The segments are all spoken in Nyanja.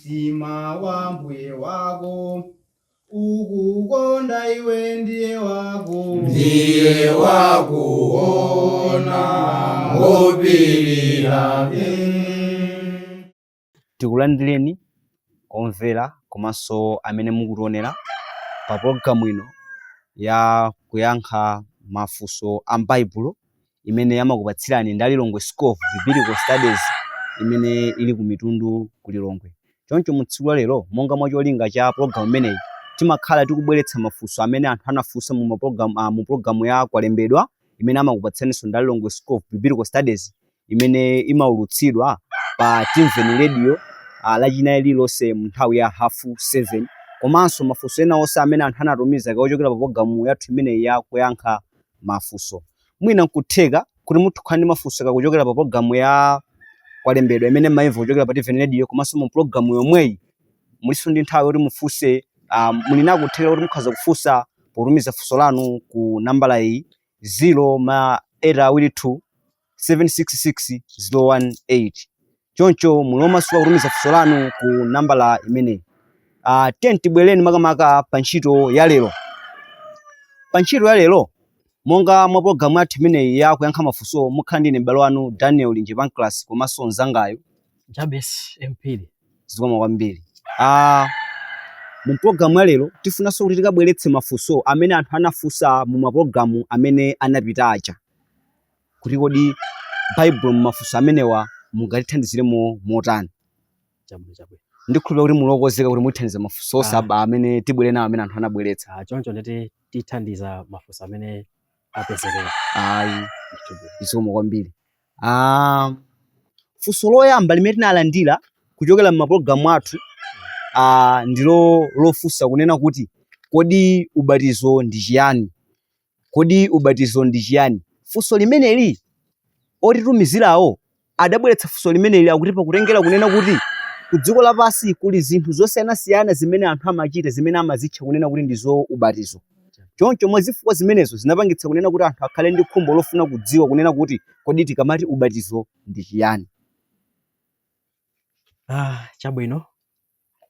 Sima wa mbuye wako ukukonda iwe ndiye wakuona ngopirira. Tikulandireni omvera komanso amene mukutionera pa programu ino ya kuyankha mafunso a m'Baibulo imene yamakupatsirani ndi Lilongwe School of Biblical Studies imene ili ku Mitundu ku Lilongwe. Choncho mu tsiku la lero monga mwa cholinga cha programu imeneyi timakhala tikubweretsa mafunso amene anthu anafunsa mu programu ya kwalembedwa imene amakupatsiranso ndi Lilongwe School of Biblical Studies imene imaulutsidwa pa TVN Radio lachinayi lililonse mu nthawi ya 7:30. Komanso mafunso ena onse amene anthu anatumiza ochokera pa programu yathu imeneyi ya kuyankha mafunso. Mwina nkutheka kuti mutukhala ndi mafunso kuchokera pa programu ya kwalembedwa imene maimva kuchokera pa TVN Radio, komanso mu programu yomweyi muliso ndi nthawi kuti mufunse, muli nakutheka kuti mukhaza kufunsa potumiza funso lanu ku nambala iyi 0822 766 018. Choncho mulomasuka kutumiza funso lanu ku nambala imeneyi. Tibwereni makamaka pa ntchito ya lero. Pa ntchito ya lero monga mwa programu yathu imeneyi ya kuyankha mafunso mukhala ndi m'bale wanu Daniel Linjepancras komanso mzangayo Jabes Mpili. zikoma kwambiri. Mu programu ya lero tifunanso kuti tikabweretse mafunso amene anthu anafunsa mu mapulogalamu amene anapita aja, kuti kodi Bible mu mafunso amenewa mungatithandiziremo motani. Chabwino. Ndikhulupirira kuti mulokozeka kuti muthandiza mafunso saba amene tibwere nawo amene anthu anabweretsa. Choncho ndeti tithandiza mafunso amene apezekera. Ayi zikoma kwambiri. Funso loyamba limene tinalandira kuchokera mu mapulogalamu athu ndilo lofunsa kunena kuti kodi ubatizo ndi chiyani? Kodi ubatizo ndi chiyani? Funso limeneli otitumizirawo adabweretsa funso limeneli akuti pakutengera kunena kuti ku dziko lapansi kuli zinthu zosiyanasiyana zimene anthu amachita zimene amazitcha kunena kuti ndizo ubatizo. Choncho mwa zifukwa zimenezo zinapangitsa kunena kuti anthu akhale ndi khumbo lofuna kudziwa kunena kuti kodi tikamati ubatizo ndi chiyani. Chabwino.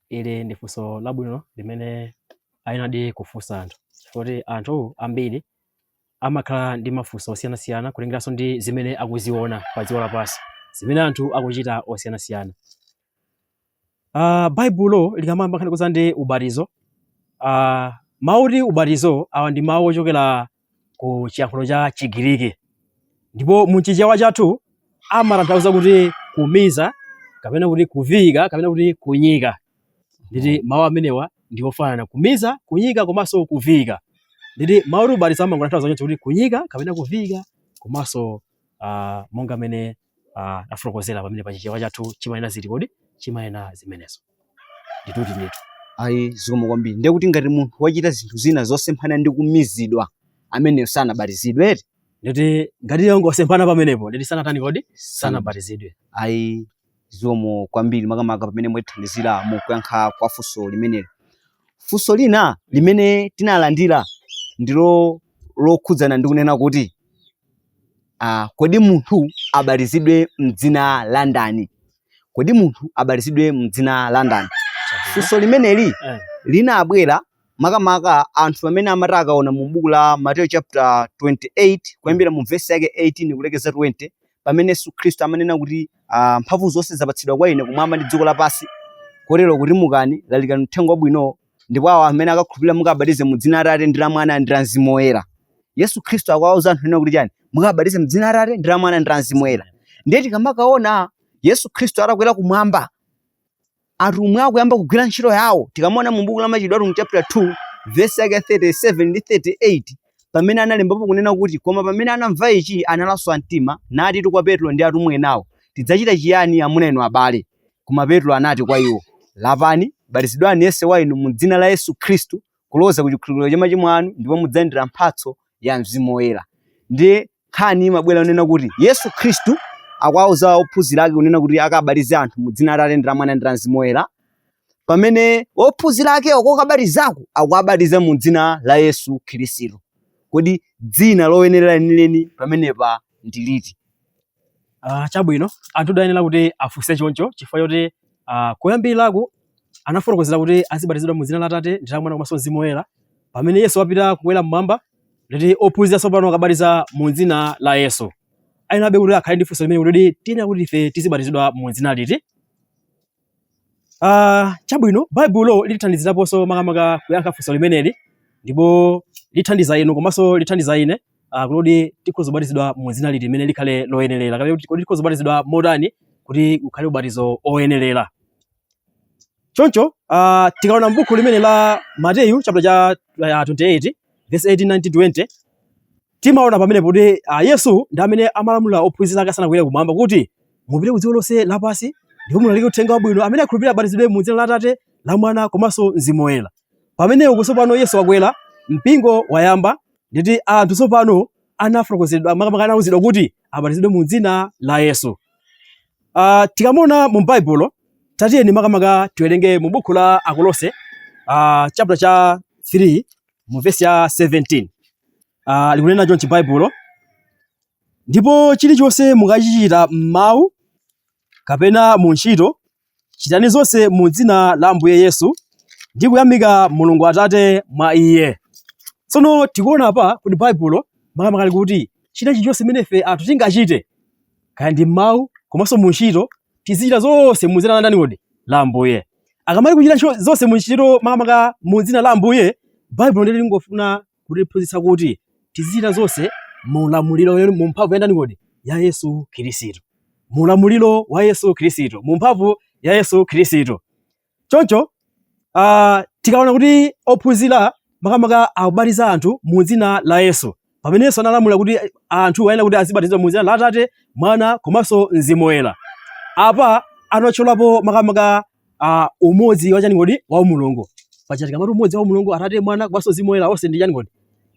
Ili ndi funso labwino limene ayenadi kufunsa anthu. Chifukwa anthu ambiri amakhala ndi mafunso osiyanasiyana kulengeranso ndi zimene akuziona pa dziko lapansi, zimene anthu akuchita osiyanasiyana. Baibulo likamamba nkhani kuza ndi ubatizo. Mauti ubatizo awa ndi mawu ochokera ku chiyankhulo cha Chigiriki, ndipo mu chichewa chathu amatanthauza kuti kumiza kapena kuti kuvika kapena kuti kunyika. Nditi mawu amenewa ndi ofanana, kumiza, kunyika komanso kuvika. Nditi mauti ubatizo amangotanthauza kuti kunyika kapena kuvika komanso monga amene afotokozera pamene pa chichewa chathu chimayena ziti kodi chimayena zimenezo. Ndituti. Ayi zikoma kwambiri. Ndiye kuti ngati munthu wachita zinthu zina zosemphana ndi kumizidwa ameneyo sanabatizidwe. Nditi ngati yangosemphana pamenepo nditi sanatani kodi sanabatizidwe. Ayi zikomo kwambiri makamaka pamene mwatithandizira mu kuyankha kwa funso limeneli. Funso lina limene tinalandira ndilo lokhudzana ndi kunena kuti kodi munthu abatizidwe m'dzina la ndani? Kodi munthu abatizidwe m'dzina la ndani? Funso limeneli linabwera makamaka anthu amene amati akaona mu buku la Matthew chapter 28 kuyambira mu verse yake 18 kulekeza 20 pamene Yesu Khristu amanena kuti mphamvu zonse zapatsidwa kwa ine kumwamba ndi dziko lapansi, kotero kuti mukani lalikani uthenga wabwino, ndipo awo amene akakhulupirira mukabatize mu dzina la Atate ndi la Mwana ndi la Mzimu Woyera. Yesu Khristu akuwauza anthu ena kuti chani? Mukabatize mu dzina la Atate ndi la Mwana ndi la Mzimu Woyera. Ndiye tikamakaona Yesu Khristu atakwera kumwamba, atumwi akuyamba kugwira ntchito yawo. Tikamona mu buku la Machitidwe mu chapter 2 verse yake 37 ndi 38 pamene analembapo kunena kuti koma pamene anamva ichi analaswa mtima nati kwa Petro ndi atumwi enawo, tidzachita chiyani amuna inu abale? Koma Petro anati kwa iwo, lapani batizidwani yense wa inu mu dzina la Yesu Khristu kuloza ku chikhululukiro cha machimo anu ndipo mudzalandira mphatso ya Mzimu Woyera. Ndiye nkhani imabwera kunena kuti Yesu Khristu akuwauza ophunzira ake kunena kuti akabatize anthu mu dzina la Atate ndi la Mwana ndi la Mzimu Woyera, pamene ophunzira ake okokabatizako akuwabatiza mu dzina la Yesu Khristu. Kodi dzina loyenerera lenileni pamenepa ndi liti? Chabwino anthu dayenera kuti afunse choncho chifukwa choti kuyambirako anafotokozera kuti azibatizidwa mu dzina la Atate ndi la Mwana komanso Mzimu Woyera. Pamene Yesu apita kukwera mmwamba, nditi ophunzira tsopano akabatiza mu dzina la Yesu. Ayenabe kuti akhale ndi funso limene kuti tiyenera kuti ife tizibatizidwa mu dzina liti. Chabwino Baibulo lithandiziraponso makamaka kuyankha funso limeneli, ndipo lithandiza inu komanso lithandiza ine kuti tikhoza kubatizidwa mu dzina liti limene likhale loyenerera, kapena kuti tikhoza kubatizidwa modani kuti ukhale ubatizo oyenerera. Choncho tikaona m'buku limene la Mateyu chapter cha 28 verse 18-20 timaona pamene kuti Yesu ndi amene amalamulira ophunzira ake asanakwere kumwamba kuti mupite ku dziko lonse lapansi ndipo mulalike uthenga wabwino. Amene akhulupirira abatizidwe mu dzina la Atate, la Mwana komanso Mzimu Woyera. Pamenepo tsopano Yesu wakwera, mpingo wayamba, nditi anthu tsopano anafotokozedwa makamaka anauzidwa kuti abatizidwe mu dzina la Yesu. Tikamona mu Baibulo, tatiyeni makamaka tiwerenge mu buku la Akolose chapter cha 3 mu verse ya 17. Likunena chonchi Baibulo: ndipo chilichonse mukachichita m'mawu kapena mu ntchito, chitani zonse mu dzina la Ambuye Yesu ndi kuyamika Mulungu Atate mwa Iye. Tsono tikuona apa kuti Baibulo makamaka likuti china chilichonse imene ife anthu tingachite, kaya ndi m'mawu komanso mu ntchito, tizichita zonse mu dzina la ndani kodi? La Ambuye. Akamali kuchita zonse mu ntchito makamaka mu dzina la Ambuye, Baibulo ndili lingofuna kutiphunzitsa kuti tizichita zonse mu ulamuliro mu mphamvu ya ndani kodi? Ya Yesu Khristu. Mu ulamuliro wa Yesu Khristu, mu mphamvu ya Yesu Khristu. Choncho tikaona kuti ophunzira makamaka akubatiza anthu mu dzina la Yesu, pamene Yesu analamula kuti anthu ayenera kuti azibatizidwa mu dzina la Atate, Mwana komanso Mzimu Woyera. Apa anatchulapo makamaka umodzi wa chani kodi? Wa Mulungu. Paja tikamati umodzi wa Mulungu, Atate, Mwana komanso Mzimu Woyera, onse ndi chani kodi?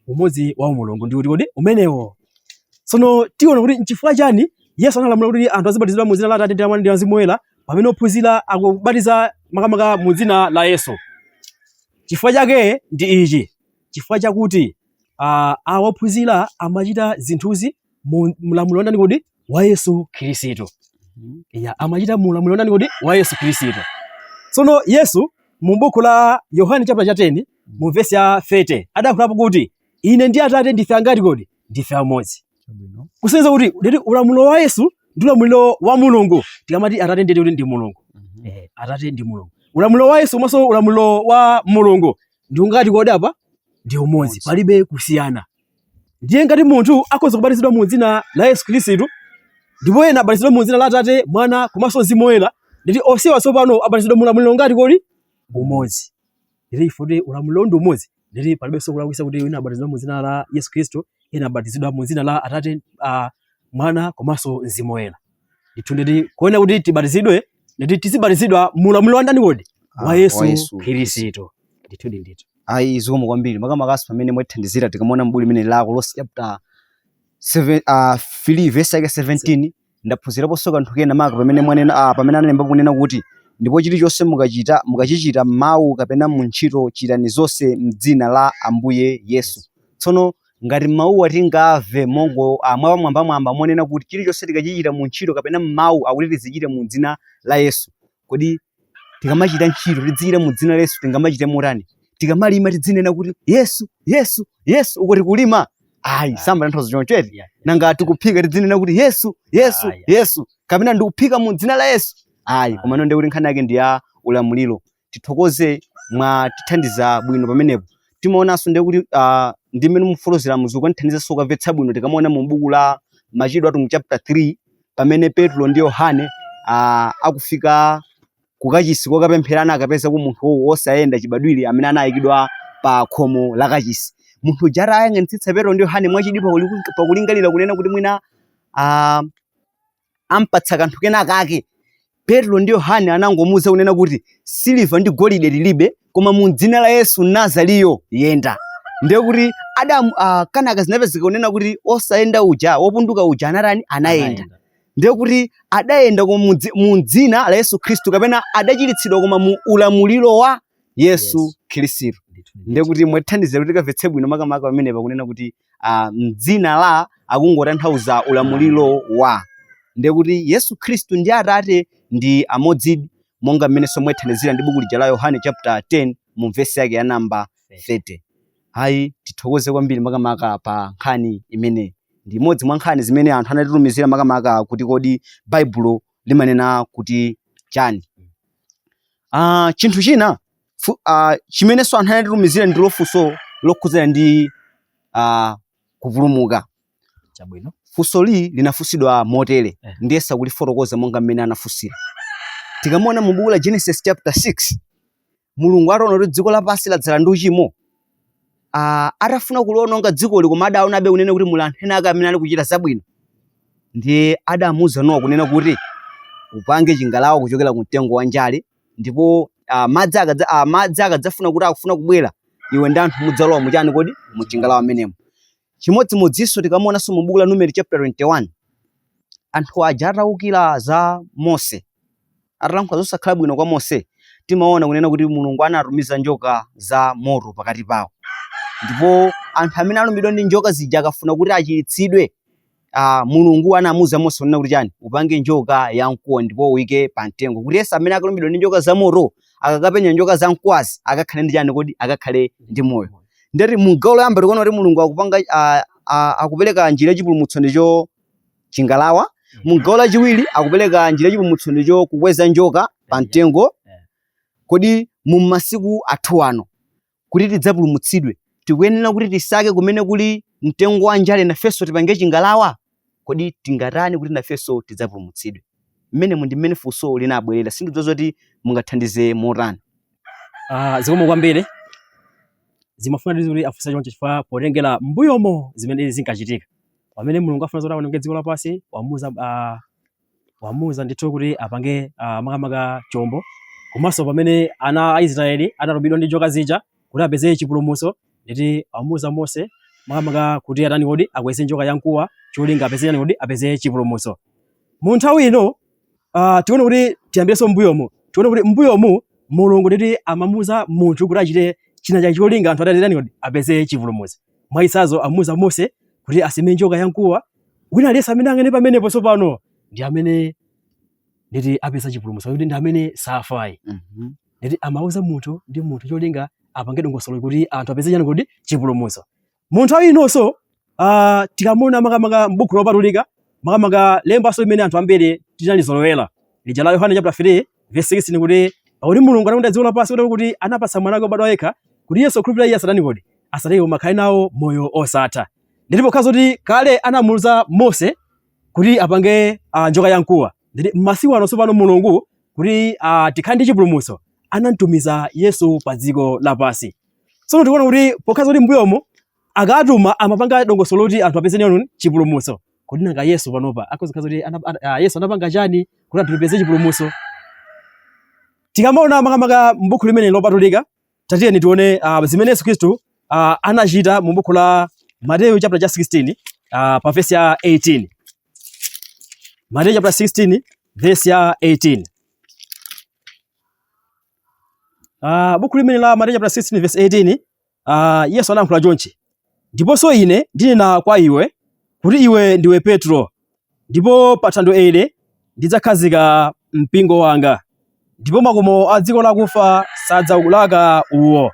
Umodzi wa Mulungu ndi kuti kodi umenewo. Tsono tiona kuti nchifukwa chani Yesu analamula kuti anthu azibatizidwa mu dzina la Atate, Mwana ndi Mzimu Woyera, pamene ophunzira akubatiza makamaka mu dzina la Yesu. Chifukwa chake ndi ichi, chifukwa chakuti ophunzira amachita zinthuzi mu ulamuliro ndani kodi? Wa Yesu Khristu. Amachita mu ulamuliro ndani kodi? Wa Yesu Khristu. Tsono Yesu mu buku la Yohane chapter cha 10 mu verse ya 30 adakhulapo kuti ine ndi Atate ndife angati kodi? Ndife amodzi. Kusenzera kuti ulamuliro wa Yesu ndi ulamuliro wa Mulungu. Tikamati Atate ndi Mulungu. Atate ndi Mulungu. Ulamuliro wa Yesu komanso ulamuliro wa Mulungu ndi ungati kodi apa? Ndi umodzi, palibe kusiyana. Ndiye ngati munthu akhoza kubatizidwa mu dzina la Yesu Khristu, ndipo ena abatizidwa mu dzina la Atate, Mwana komanso Mzimu Woyera, nditi onsewa tsopano abatizidwa mu ulamuliro ngati kodi? Umodzi. Nditi futi ulamuliro ndi umodzi, nditi palibe kulakwitsa kuti ena abatizidwa mu dzina la Yesu Khristu, ena abatizidwa mu dzina la Atate, Mwana komanso Mzimu Woyera. Ndithu nditi kuona kuti tibatizidwe, nditi tizibatizidwa mu ulamuliro wa ndani kodi? Wa Yesu Khristu. Ndithu. Ayi zikomo kwambiri makamaka pamene mwathandizira tikamona m'buku limene la Akolose chapter 3 verse 17 ndaphunzirapo kanthu kena maka pamene mwanena pamene analemba kunena kuti ndipo chilichonse mukachichita m'mawu kapena mu ntchito, chitani zonse m'dzina la Ambuye Yesu. Tsono ngati mawu atingave mongo mwamba monena kuti chilichonse tikachichita mu ntchito kapena m'mawu akuti tizichite mu dzina la Yesu, kodi tikamachita ntchito tidzichite mu dzina la Yesu tingamachite motani? Tikamalima tidzinena kuti Yesu Yesu Yesu, uko tikulima samba nthozo choncheti. Nanga tikuphika tidzinena kuti Yesu Yesu Yesu, kapena ndikuphika mu dzina la Yesu. Komano ndi kuti nkhani yake ndi ya ulamuliro. Tithokoze mwatithandiza bwino pamenepo. Timaonanso ndi kuti ndi mmene mufolozera muzuku antithandiza kumvetsa bwino. Tikamuona mu buku la Machitidwe mu chapter 3 pamene Petro ndi Yohane akufika kukachisi kokapempherana, akapeza ku munthu wosayenda chibadwire amene anayikidwa pa khomo la kachisi. Munthu jara ayang'anitsitsa Petro ndi Yohane mwachidipa pakulingalira kunena kuti mwina ampatsa kanthu kena kake. Petro ndi Yohane anangomuwuza kunena kuti siliva ndi golide tilibe, koma mu dzina la Yesu Nazariyo yenda. Ndiye kuti Adamu kanaka zinapezeka kunena kuti osayenda uja wopunduka uja anatani? Anayenda. Ndiye kuti adayenda mu dzina la Yesu Khristu, kapena adachiritsidwa koma mu ulamuliro wa Yesu Khristu. Ndiye kuti mwathandizira kuti tikamvetse bwino makamaka pamene pakunena kuti mdzina la akungotanthauza ulamuliro wa. Ndiye kuti Yesu Khristu ndi Atate ndi amodzi, monga mmene mwathandizira ndi buku lija la Yohane chapter 10 mu verse yake ya namba 30. Hayi tithokoze kwambiri makamaka pa nkhani imene ndi imodzi mwa nkhani zimene anthu anatitumizira makamaka kuti kodi Baibulo limanena kuti chani. Chinthu china chimene anthu anatitumizira ndi lofunso lokhudzana ndi kupulumuka. Chabwino. Funso linafunsidwa motere ndiye sakulifotokoza monga mmene anafunsira. Tikamona mu buku la Genesis chapter 6 Mulungu ataona kuti dziko lapansi ladzala ndi uchimo, atafuna kuliononga dziko koma adaonabe kunena kuti muli anthu ena amene ali kuchita zabwino, ndiye adamuwuza Nowa kunena kuti upange chingalawa kuchokera ku mtengo wa njale, ndipo madzi akadzafuna kuti akufuna kubwera, iwe ndi anthu mudzalowa muchani kodi mu chingalawa amenemo. Chimodzimodzinso tikamonanso mu buku la Numeri chapter 21 anthu aja atawukira za Mose, atalankhula zosakhala bwino kwa Mose, timaona kunena kuti Mulungu anatumiza njoka za moto pakati pawo, ndipo anthu amene alumbidwa ndi njoka zija akafuna kuti achiritsidwe, Mulungu anamuwuza Mose kunena kuti chani, upange njoka ya mkuwa ndipo uyike pa mtengo, kuti yense amene akalumbidwa ndi njoka za moto akakapenya njoka za mkwazi akakhale ndi chani kodi akakhale ndi moyo. Ndeti mu gawo loyamba tikuona kuti Mulungu akupanga akupereka njira yachipulumutso ndicho chingalawa, mu gawo lachiwiri akupereka njira yachipulumutso ndicho kukweza njoka pa mtengo. Kodi mu masiku athu ano kuti tidzapulumutsidwe tikuyenera kuti tisake kumene kuli mtengo wa njale nafenso tipange chingalawa? Kodi tingatani kuti nafenso tidzapulumutsidwe? Mmene ndi mmene funso linabwerera, sindikudziwa kuti mungathandize motani. Zikomo kwambiri. Zimafuna kuti afunsa choncho chifukwa potengera mbuyomo zimene zinkachitika pamene Mulungu afuna zoti aononge dziko lapansi, wamuwuza ndithu kuti apange makamaka chombo. Komanso pamene ana a Israeli analumbidwa ndi njoka zija kuti apeze chipulumutso, nditi amuwuza Mose makamaka kuti atani kodi akweze njoka yamkuwa cholinga apeze kodi apeze chipulumutso. Mu nthawi ino tione kuti tiyambirenso mbuyomo, tione kuti mbuyomu Mulungu nditi amamuwuza munthu kuti achite china cha cholinga anthu atani kodi apeze chipulumutso. Mwaisazo amuwuza Mose kuti aseme njoka yamkuwa, wina aliyense amene angene pamenepo tsopano ndi amene nditi apeza chipulumutso, kuti ndi amene safai. Nditi amawuza munthu ndi munthu cholinga apange dongosolo kuti anthu apeze chani kodi chipulumutso. Mu nthawi inonso tikamona makamaka m'buku lopatulika, makamaka lembaso limene anthu ambiri tinalizolowera lija la Yohane chapter 3 verse 16 kuti pakuti Mulungu anakonda dziko lapansi kuti anapatsa mwana wake wobadwa yekha kuti Yesu akhulupirira Iye asatani kodi asatayike koma akhale nawo moyo osatha. Ndipo pokhazo kuti kale anamuwuza Mose kuti apange njoka yamkuwa, nditi m'masiku ano tsopano Mulungu kuti tikhale ndi chipulumutso anamtumiza Yesu pa dziko lapansi. Tsono tikuona kuti pokhazo kuti mbuyomo akatuma amapanga dongosolo kuti anthu apeze nani chipulumutso. Kodi nanga Yesu panopa akozikhazo kuti Yesu anapanga chani kuti anthu apeze chipulumutso? Tikamaona makamaka m'buku limene lopatulika, tatiyeni tione zimene Yesu Khristu anachita mu buku la Mateyu chapter 16 pa verse ya 18. Mateyu chapter 16 verse ya 18. Buku limene la Mateyu chapter 16 verse 18, Yesu anayankhula chonchi: ndiponso ine ndinena kwa iwe kuti iwe ndiwe Petro, ndipo pa thanthwe ili ndidzakhazika mpingo wanga, ndipo makomo a dziko lakufa sadzawulaka uwo.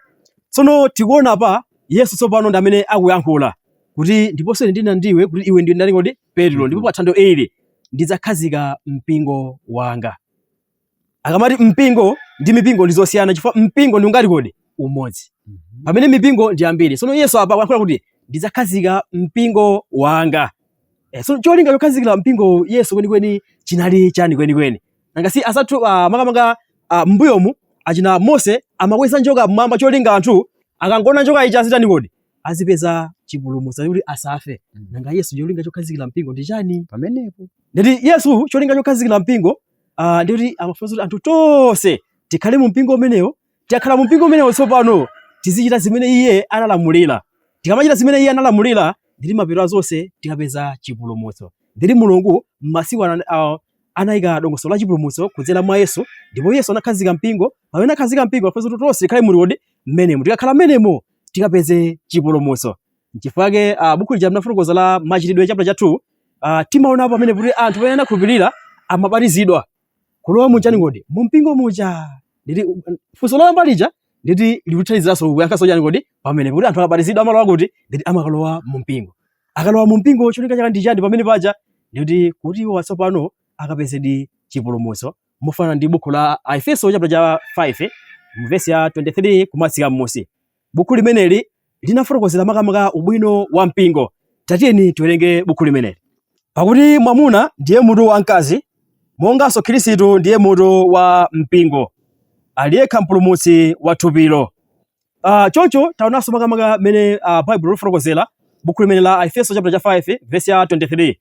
Tsono tikuona pa Yesu tsopano ndi amene akuyankhula kuti ndiponso ine ndinena ndiwe kuti iwe ndiwe ndani kodi Petro, ndipo pa thanthwe ili ndidzakhazika mpingo wanga. Akamati mpingo ndi mipingo ndi zosiyana, chifukwa mpingo ndi ungati kodi umodzi, pamene mipingo ndi ambiri. Tsono Yesu apa akuyankhula kuti ndidzakhazika mpingo wanga. So cholinga chokhazikira mpingo Yesu kwenikweni chinali chani kwenikweni? Nanga si asathu makamaka mbuyomu achina Mose amakweza njoka mmwamba cholinga anthu akangona njoka ija azitani kodi azipeza chipulumutso kuti asafe. Nanga Yesu cholinga chokhazikira mpingo ndi chani pamenepo? Nditi Yesu cholinga chokhazikira mpingo ndikuti amafuna kuti anthu tonse tikhale mu mpingo umenewo. Tikakhala mu mpingo umenewo tsopano tizichita zimene Iye analamulira. Tikamachita zimene Iye analamulira nditi mapeto zonse tikapeza chipulumutso. Nditi Mulungu m'masiku anayika dongosolo la chipulumutso kudzera mwa Yesu, ndipo Yesu anakhazika mpingo. Pamene akhazika mpingo afuna kuti tonse tikhale muli kodi mmenemo, tikakhala mmenemo tikapeze chipulumutso. N'chifukwa chake buku lija linafotokoza la Machitidwe chapter cha 2 timaona pamene kuti anthu pamene anakhulupirira amabatizidwa. kulowa munjani ngodi mumpingo muja nditi funso loyamba lija nditi likuthandiziraso kuyankhaso chani ngodi pamene kuti anthu abatizidwa amalowa kuti nditi amakalowa mumpingo. Akalowa mumpingo cholinga chake ndi chani pamene paja nditi kuti iwo watsopano akapezedi chipulumutso mofana ndi buku la Efeso chapter cha 5 mvesi ya 23 kumatsika m'musi. Buku limeneli linafotokozera makamaka ubwino wa mpingo. Tatiyeni tiwerenge buku limeneli. Pakuti mwamuna ndiye mutu wa mkazi, monganso Khristu ndiye mutu wa mpingo, aliyekha mpulumutsi wa thupilo. Choncho taonanso makamaka mene Bible lifotokozera buku limene la Efeso chapter cha 5 verse ya 23.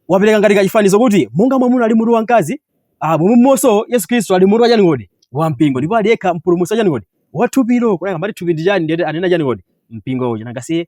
Wapereka ngati kachifanizo kuti monga mwamuna ali mutu wa mkazi, momwemonso Yesu Khristu ali mutu wa chani ngodi wa mpingo, ndipo aliyekha mpulumutsi wa chani ngodi wa thupilo. Kunanga mbati thupi ndi chani ndiyete anena chani ngodi mpingo uja. Nangasi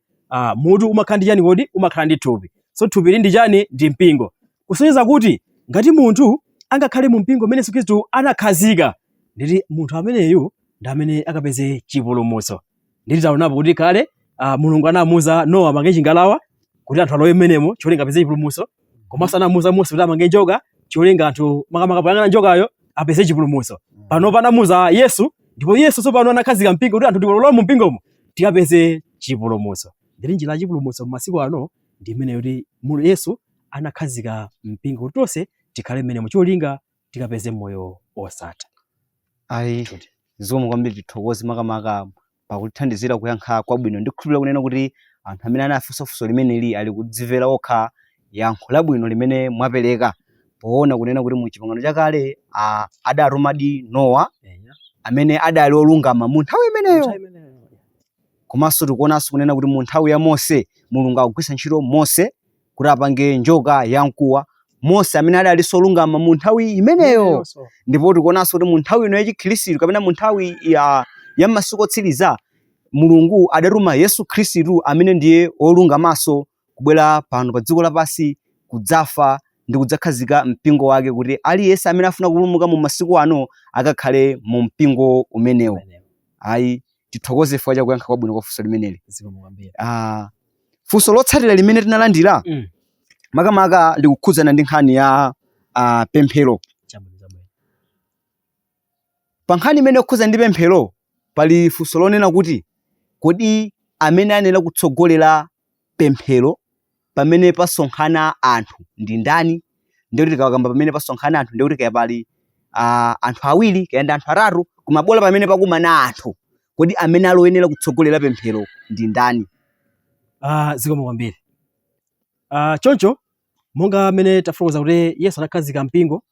mutu umakhala ndi chani ngodi umakhala ndi thupi. So thupi ndi chani ndi mpingo. Kusonyeza kuti ngati munthu angakhale mu mpingo mmene Yesu Khristu anakhazika, nditi munthu ameneyu ndi amene akapeze chipulumutso. Nditi taonapo kuti kale Mulungu anamuza Nowa amange chingalawa kuti anthu alowe mmenemo cholinga apeze chipulumutso, komanso anamuza Mose kuti amange njoka cholinga anthu makamaka poyang'ana njokayo apeze chipulumutso. Pano panamuza Yesu, ndipo Yesu tsopano anakhazika mpingo kuti anthu tikalowa mu mpingomo tikapeze chipulumutso. Nditi njira ya chipulumutso m'masiku ano ndi imeneyo kuti Yesu anakhazika mpingo kuti tonse tikhale mmenemo cholinga tikapeze moyo osatha. Ayi zomwe kwambiri tithokoze makamaka pakutithandizira kuyankha kwabwino. Ndikhulupirira kunena kuti anthu amene anafunsafunso limeneli ali kudzimvera okha yankho labwino limene mwapereka, poona kunena kuti mu chipangano chakale adarumadi Nowa amene adali olungama mu nthawi imeneyo. Komanso tikuonanso kunena kuti mu nthawi ya Mose Mulungu akugwiritsa ntchito Mose kuti apange njoka yamkuwa, Mose amene adali solungama mu nthawi imeneyo. Ndipo tikuonanso kuti mu nthawi ino yachikhristu kapena mu nthawi ya masiku otsiriza Mulungu adatuma Yesu Khristu amene ndiye olungamaso kubwera pano pa dziko lapansi kudzafa ndi kudzakhazika mpingo wake kuti aliyense amene afuna kupulumuka mu masiku ano akakhale mu mpingo umenewo. Ayi tithokoze chifukwa cha kuyankha kwabwino kwa funso limeneli. Funso lotsatira limene tinalandira makamaka likukhudzana ndi nkhani ya pemphero. Pa nkhani imene ikukhudzana ndi pemphero pali funso lonena kuti kodi amene anena kutsogolera pemphero pamene pasonkhana anthu ndi ndani? Ndikuti tikakamba pamene pasonkhana anthu ndikuti kaya pali anthu awiri kaya ndi anthu atatu, koma bola pamene pakumana anthu, kodi amene aloyenera kutsogolera pemphero ndi ndani? Zikomo kwambiri. Choncho monga amene tafotokoza kuti Yesu anakhazika mpingo,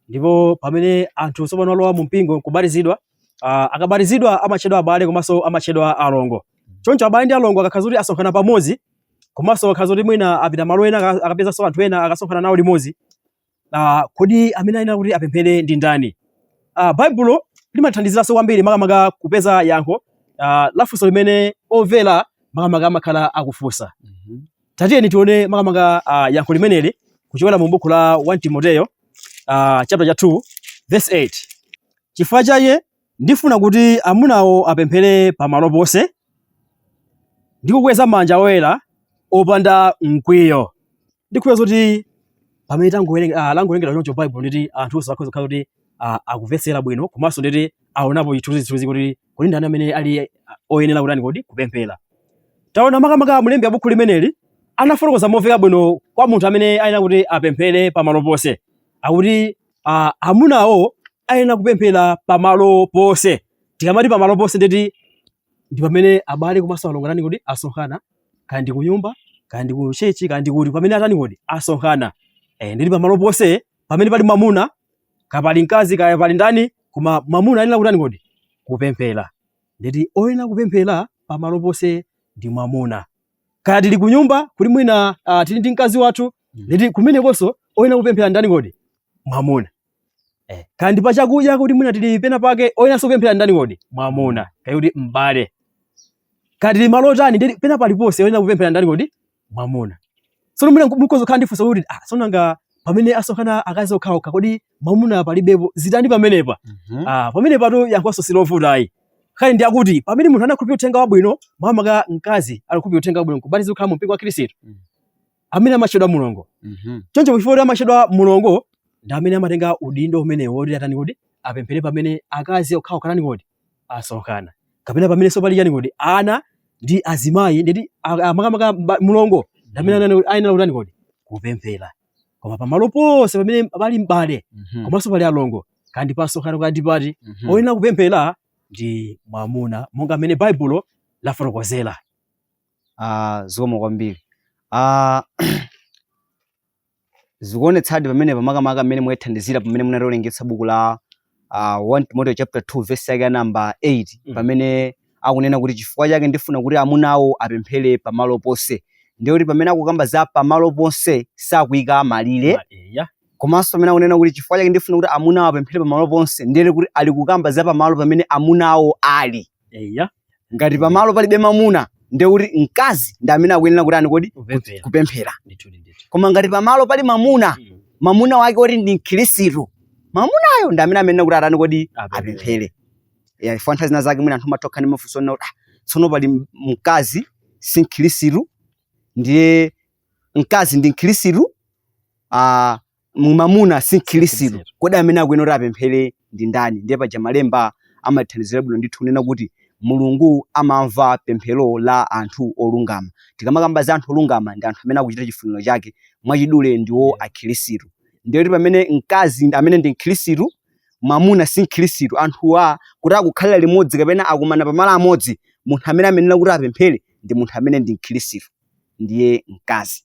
ndipo pamene anthu tsopano alowa mu mpingo kubatizidwa, akabatizidwa amatchedwa abale komanso amatchedwa alongo. Choncho abale ndi alongo akakhala kuti asonkhana pamodzi, komanso akakhala kuti mwina apita malo ena akapezanso anthu ena akasonkhana nawo limodzi, kodi amene ayenera kuti apemphere ndi ndani? Baibulo limathandiziranso kwambiri makamaka kupeza yankho la funso limene omvera makamaka amakhala akufunsa. Tatiyeni tione makamaka yankho limeneli kuchokera mu buku la 1 Timoteyo chapter cha 2 verse 8. Chifukwa chake ndifuna kuti amunawo apemphere pamalo ponse ndi kukweza manja oyera opanda mkwiyo. Ndikhuza kuti pamene langowerengera choncho Bible nditi anthu osakhoza kukhala kuti akumvetsera bwino, komanso nditi aonapo chithunzithunzi kuti kodi ndani amene ali oyenera kutani kodi kupemphera. Taona makamaka mulembi wa buku limeneli anafotokoza momveka bwino kwa munthu amene ayenera kuti apemphere pamalo ponse. Akuti amunawo ayenera kupemphera pamalo ponse. Tikamati pamalo ponse nditi ndi pamene abale komanso alongo tani kodi asonkhana, kandi ku nyumba, kandi ku chechi, kandi kuti pamene atani kodi asonkhana. Nditi pamalo ponse pamene pali mwamuna, kapali mkazi, kaya pali ndani, koma mwamuna ayenera kutani kodi kupemphera. Nditi oyenera kupemphera pamalo ponse ndi mwamuna. Kaya tili ku nyumba kuti mwina tili ndi mkazi wathu, nditi kumenekonso oyenera kupemphera ndani kodi mwamuna. Kandi pa chakudya kuti mwina tili pena pake oyenanso kupemphera ndani kodi mwamuna, kaya kuti m'bale. Kaya tili malo tani nditi pena paliponse oyenera kupemphera ndani kodi mwamuna. Tsono mwina mukhoza kukhala ndi funso kuti sonanga pamene asonkhana akazi okhaokha kodi mwamuna palibepo zitani pamenepa? Pamenepatu yankhoso silofutayi. Khali ndi akuti pamene munthu anakhulupirira uthenga wabwino, makamaka mkazi anakhulupirira uthenga wabwino kubatizidwa kukhala mu mpingo wa Khristu, amene amatchedwa mulongo. Choncho chifukwa amachedwa mulongo, ndi amene amatenga udindo umenewo woti atani kuti apemphere pamene akazi okhaokhalani kuti asonkhana, kapena pamene pali chani kuti ana ndi azimayi nditi makamaka mulongo ndi amene ayenera kutani kuti kupemphera. Koma pamalo ponse pamene pali m'bale komanso pali alongo kandi pasonkhana kandi pati oyenera kupemphera ndi mwamuna monga amene baibulo lafotokozera. Zikomo kwambiri. Zikuonetsadi pamene makamaka amene mwathandizira pamene munalengeza buku la 1 Timothy chapter 2 verse yake namba 8 pamene akunena kuti chifukwa chake ndifuna kuti amunawo apemphere pamalo ponse. Ndiye kuti pamene akukamba za pamalo ponse sakuyika malire. Komanso pamene akunena kuti chifukwa chake ndifuna kuti amunawo apemphere pamalo ponse, ndiye kuti ali kukamba za pamalo pamene amunawo ali. Ngati pamalo palibe mamuna ndiye kuti mkazi ndi amene akuyenera kuti ani kodi kupemphera. Koma ngati pamalo pali mamuna, mamuna wake kuti ndi Mkhristu, mamunayo ndi amene amenena kuti atani kodi apemphere. Nthawi zina zake mwina anthu amatokha ndi mafunso ona kuti tsono pali mkazi si Mkhristu, ndiye mkazi ndi Mkhristu, mamuna si Mkhristu, kodi amene akuyenera kuti apemphere ndi ndani? Ndiye paja malemba amathandizira bwino ndithu kunena kuti Mulungu amamva pemphero la anthu olungama. Tikamakamba za anthu olungama ndi anthu amene akuchita chifuniro chake mwachidule ndiwo akhristu. Ndiye kuti pamene mkazi amene ndi Mkhristu, mwamuna si Mkhristu, anthuwa kuti akukhalira limodzi kapena akumana pamalo amodzi, munthu amene amenera kuti apemphere ndi munthu amene ndi Mkhristu, ndiye mkazi.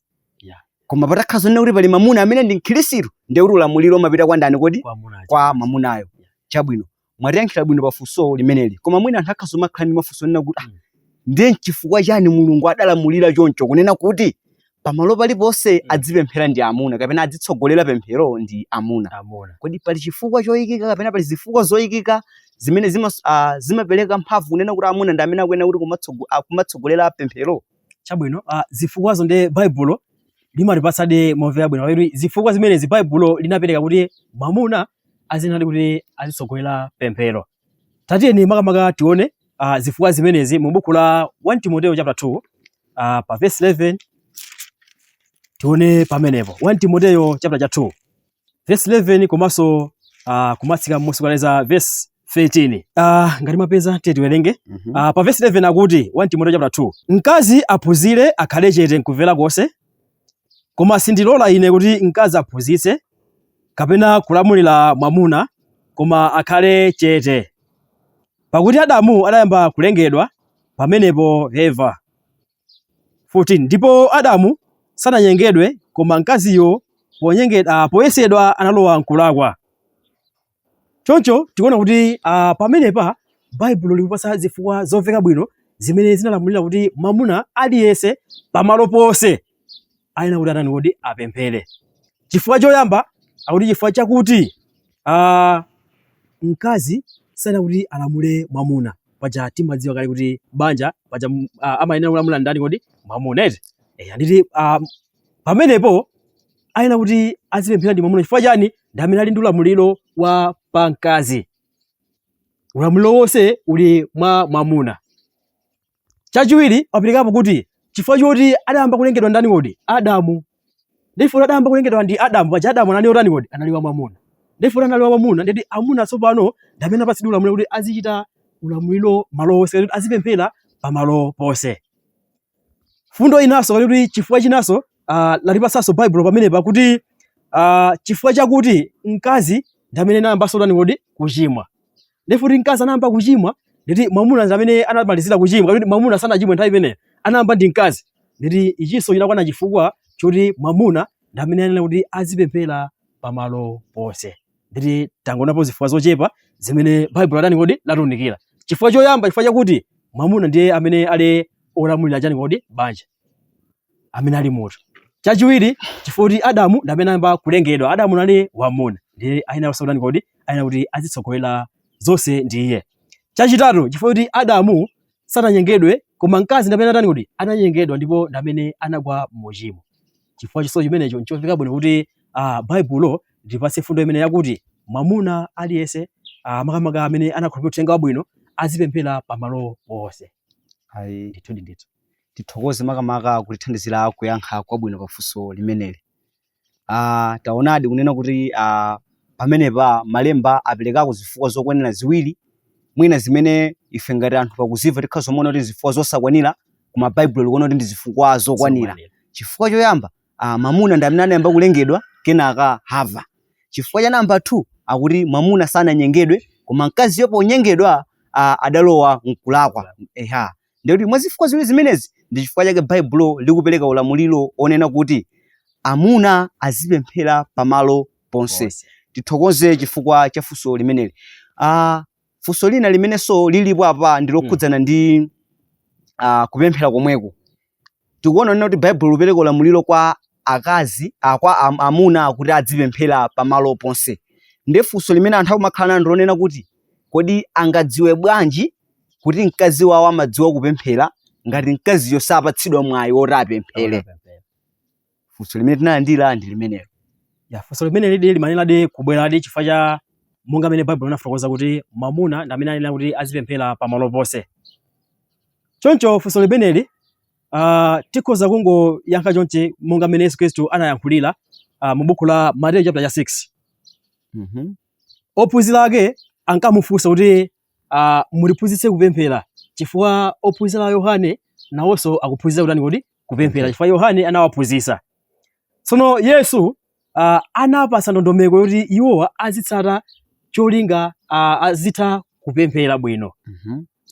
Koma patakhala zonena kuti pali mamuna amene ndi Mkhristu, ndiye kuti ulamuliro umapita kwa ndani kodi? Kwa mamunayo. Chabwino. Mwatiyankhira bwino pafunso limeneli. Koma mwina anthu akhazo makhala ndi mafunso onena kuti ndiye chifukwa chani Mulungu adalamulira choncho kunena kuti pamalo paliponse adzipemphera ndi amuna kapena adzitsogolera pemphero ndi amuna. Kodi pali chifukwa choyikika kapena pali zifukwa zoyikika zimene zimapereka mphamvu kunena kuti amuna ndi amene akuyenera kuti kumatsogolera pemphero? Chabwino, zifukwazo ndi baibulo limatipasadi momvera bwino. Pakuti zifukwa zimenezi baibulo linapereka kuti mwamuna azinali kuti azitsogolera pemphero. Tatiyeni makamaka tione zifukwa zimenezi mu buku la 1 Timothy chapter 2 pa verse 11 tione pamenepo. 1 Timothy chapter 2 verse 11 komanso kumatsika mosikwaleza verse 13. Ngati mapeza tiwerenge. Pa verse 11 akuti 1 Timothy chapter 2, mkazi aphunzire akhale chete mkumvera konse, koma sindilola ine kuti mkazi aphunzitse kapena kulamulira mwamuna, koma akhale chete. Pakuti Adamu adayamba kulengedwa, pamenepo Eva. 14. Ndipo Adamu sananyengedwe, koma mkaziyo poyesedwa analowa mkulakwa. Choncho tikuona kuti pamenepa baibulo likupasa zifukwa zomveka bwino zimene zinalamulira kuti mwamuna aliyense pamalo ponse ayenera kuti atani kuti apemphere. Chifukwa choyamba akuti chifukwa chakuti mkazi sana kuti alamule mwamuna. Paja timadziwa kale kuti banja paja amayenera kulamula ndani kuti mwamuna eti. Anditi pamenepo ayenera kuti azipemphera ndi mwamuna. Chifukwa chani? Ndi amene ali ndi ulamuliro wa pamkazi. Ulamuliro wonse uli mwa mwamuna. Chachiwiri apilikapo kuti chifukwa choti adayamba kulengedwa ndani kuti Adamu. Ndipo adayamba kulengedwa ndi Adamu, paja Adamu anali otani kuti anali wa mwamuna. Ndipo anali wa mwamuna, ndeti amuna tsopano ndi amene apatsidwa ulamuliro kuti azichita ulamuliro malo onse, kuti azipemphera pamalo ponse. Fundo inaso kuti chifukwa chinaso latipasanso baibulo pamenepa kuti chifukwa chakuti mkazi ndi amene anayamba sotani kuti kuchimwa. Ndipo kuti mkazi anayamba kuchimwa, ndeti mwamuna ndi amene anamalizira kuchimwa, kuti mwamuna sanachimwe nthawi imeneyo, anayamba ndi mkazi. Ndeti ichinso chinakwana chifukwa choti mwamuna ndi amene ayenera kuti azipemphera pamalo ponse. Ndeti tangonapo zifukwa zochepa zimene baibulo atani kuti latiunikira. Chifukwa choyamba chifukwa chakuti mwamuna ndiye amene ali olamulira chani kuti banja, amene ali moto. Chachiwiri chifukwa kuti Adamu ndi amene anayamba kulengedwa, Adamu anali wamuna, ndiye ayenera kusauta kuti ayenera kuti azitsogolera zonse ndi iye. Chachitatu chifukwa kuti Adamu sananyengedwe, koma mkazi ndi amene atani kuti ananyengedwa ndipo ndi amene anagwa muchimo. Chifukwa chinso chimenecho nchomveka bwino kuti baibulo lipatse fundo imene yakuti mwamuna aliyense makamaka amene anakhulupirira uthenga wabwino azipemphera pamalo ponse. Ndithu. Tithokoze makamaka kutithandizira kuyankha kwabwino pafunso limeneli. taonadi kunena kuti pamenepa malemba aperekako zifukwa zokwanira ziwiri, mwina zimene ife ngati anthu pakuziva tikhala zomuona kuti zifukwa zosakwanira, koma Baibulo likuona kuti ndi zifukwa zokwanira. Chifukwa choyamba mwamuna ndi amene anayamba kulengedwa, kenaka Hava. Chifukwa cha namba 2 akuti mwamuna sananyengedwe, koma mkaziyo ponyengedwa adalowa mkulakwa. Ndikuti mwa zifukwa ziwiri zimenezi ndi chifukwa chake Baibulo likupereka ulamuliro onena kuti amuna azipemphera pamalo ponse. Tithokoze chifukwa cha funso limeneli. Funso lina limenenso lilipo apa ndi lokhudzana ndi kupemphera komweko. Tikuona nena kuti Baibulo lipereka ulamuliro kwa akazi kwa amuna kuti adzipemphera pamalo ponse. Ndi funso limene anthu amakhala nalo ndilonena kuti kodi angadziwe bwanji kuti mkazi wawo amadziwa kupemphera ngati mkaziyo sapatsidwa mwayi woti apemphere. Funso limene tinalandira ndi limenelo. Funso limene limanena kubweradi chifukwa cha monga mene Baibulo inafotokoza kuti mwamuna ndi amene anena kuti azipemphera pamalo ponse. Choncho funso limeneli tikhoza kungoyankha chonche monga mene Yesu Khristu anayankhulira mu buku la Mateyu chapter 6. Ophunzira ake ankamufunsa kuti muliphunzitse kupemphera, chifukwa ophunzira a Yohane nawonso akuphunzitsa kuti kupemphera, chifukwa Yohane anawaphunzitsa. Tsono Yesu anapasa ndondomeko yoti iwowa azitsata cholinga azitha kupemphera bwino.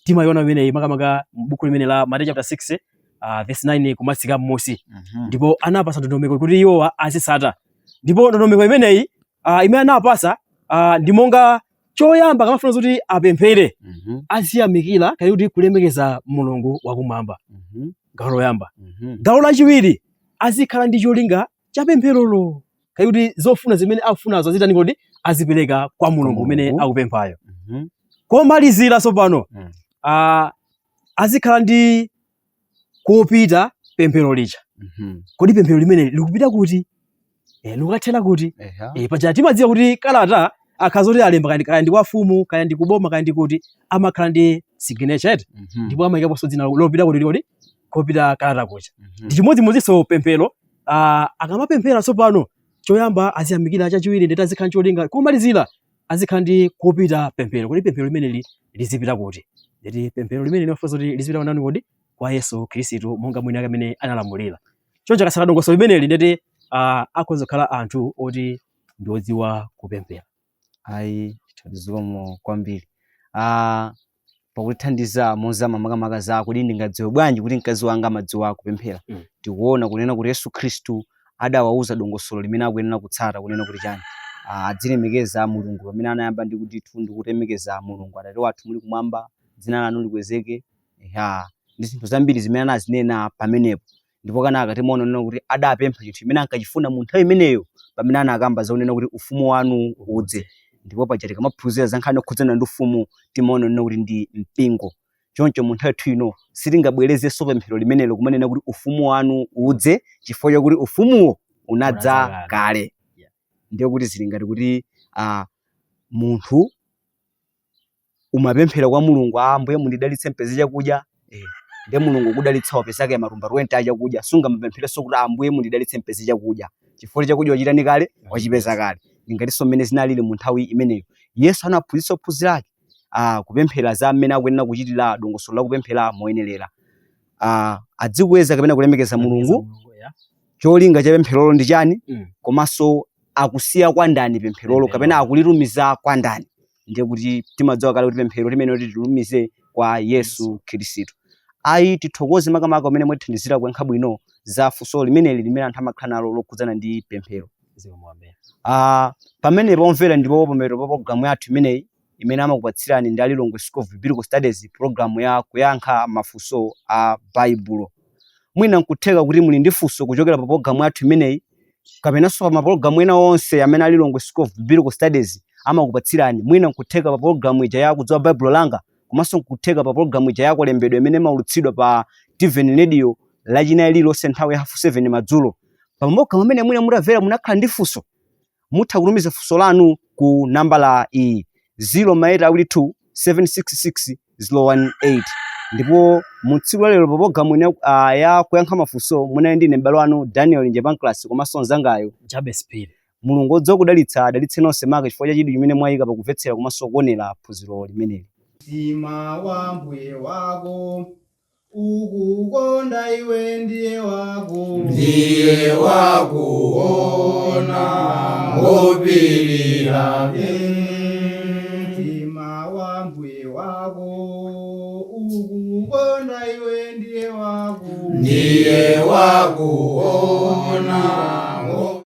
Timayiona imeneyi makamaka m'buku limene la Mateyu chapter 6 verse 9 kumatsika m'munsi. Ndipo anapasa ndondomeko kuti iwowa azitsata. Ndipo ndondomeko imeneyi imene anapasa ndi monga choyamba akamafuna kuti apemphere aziyamikira kaya kuti kulemekeza Mulungu wakumwamba. Gawo loyamba. Gawo lachiwiri azikhala ndi cholinga cha pempherolo kaya kuti zofuna zimene akufunazo azitani kuti azipereka kwa Mulungu umene akupemphayo. Komalizira tsopano azikhala ndi kopita pemphero lija. Kodi pemphero limene likupita kuti likukathera kuti paja timadziwa kuti kalata akhaza kuti alemba kaya ndi kwa mfumu kaya ndi kuboma kaya ndi kuti amakhala ndi signature ndipo amayikaponso dzina lopita kuti kopita kalata kucha. Ndi chimodzimodzinso pemphero akamapemphera tsopano choyamba aziyamikira, chachiwiri ndeti azikhala cholinga, komalizira azikhala ndi kopita pemphero. Kodi pemphero limene lizipita kuti? Ndeti pemphero limene limafunsa kuti lizipita kwa ndani kodi? Kwa Yesu Khristu monga mwini ake amene analamulira. Choncho akasaka dongosolo limeneli ndeti akhoza kukhala anthu oti ndi odziwa kupemphera. Tithokozamo kwambiri pakutithandiza mozama makamaka za kuti ndingadziwe bwanji kuti mkazi wanga amadziwa kupemphera. Tikuona kunena kuti Yesu Khristu adawauza dongosolo limene akuyenera kutsata kunena kuti chani, adzilemekeza Mulungu pamene anayamba ndi kuti ndi kulemekeza Mulungu Atate wathu muli kumwamba, dzina lanu likwezeke. Ndi zinthu zambiri zimene anazinena pamenepo. Ndipo kanaka timaona nena kuti adapempha chinthu chimene ankachifuna mu nthawi imeneyo pamene anakamba zaunena kuti ufumu wanu udze. Ndipo paja tikamaphunzira za nkhani yokhudzana ndi ufumu timaona nena kuti ndi mpingo. Choncho mu nthawi yathu sitingabwerezenso pemphero limenelo kumanena kuti ufumu wanu udze, chifukwa chakuti ufumuwo unadza kale. Ndiyo kuti zili ngati kuti munthu umapemphera kwa Mulungu, Ambuye mundidalitse mpeze chakudya, ndiye Mulungu kudalitsa wapezake ya matumba 20 chakudya. Sunga mapemphereso kuti Ambuye mundidalitse mpeze chakudya, chifukwa chakudya wachitani kale, wachipeza kale. Ngatinso mmene zinalili mu nthawi imeneyo. Yesu anaphunzitsa ophunzira ake kupemphera za mmene akuyenera kuchitira dongosolo la kupemphera moyenerera. Adzikweza kapena kulemekeza Mulungu, cholinga cha pempherolo ndi chani, komanso akusiya kwa ndani pempherolo kapena akulitumiza kwa ndani. Ndiye kuti timadziwa kale kuti pemphero limene titumize kwa Yesu Khristu. Tithokoze makamaka pamene mwatithandizira kuyankha bwino za funso limeneli limene anthu amakhala nalo lokhudzana ndi pemphero. Pamene pomvera ndipo pamero pa programu yathu imeneyi imene amakupatsirani ndi Alilongwe School of Biblical Studies, programu ya kuyankha mafunso a Baibulo. Mwina nkutheka kuti muli ndi funso kuchokera pa programu yathu imeneyi kapenanso pa mapulogalamu ena onse amene Alilongwe School of Biblical Studies amakupatsirani. Mwina nkutheka pa programu ija ya kudziwa Baibulo langa, komanso nkutheka pa programu ija ya kulembedwa imene maulutsidwa pa TVN Radio lachinayi lililonse nthawi ya 7:30 madzulo. Pamodzi amene mwina mutamvera munakhala ndi funso, mutha kutumiza funso lanu ku namba la 082 766 018 ndipo mu tsiku la lero programu ya kuyankha mafunso munali ndine m'bale wanu Daniel Njepanclas komanso mnzangayo Jabe Spire. Mulungu odzakudalitsa adalitse nonse maka chifukwa cha chidwi chimene mwayika pakumvetsera komanso kuonera phunziro limeneli. Mtima wa mbuye wako ukukonda iwe ndiye wako ona ngopirira mtima wa mbuye wako ukukonda iwe ndiye wako ona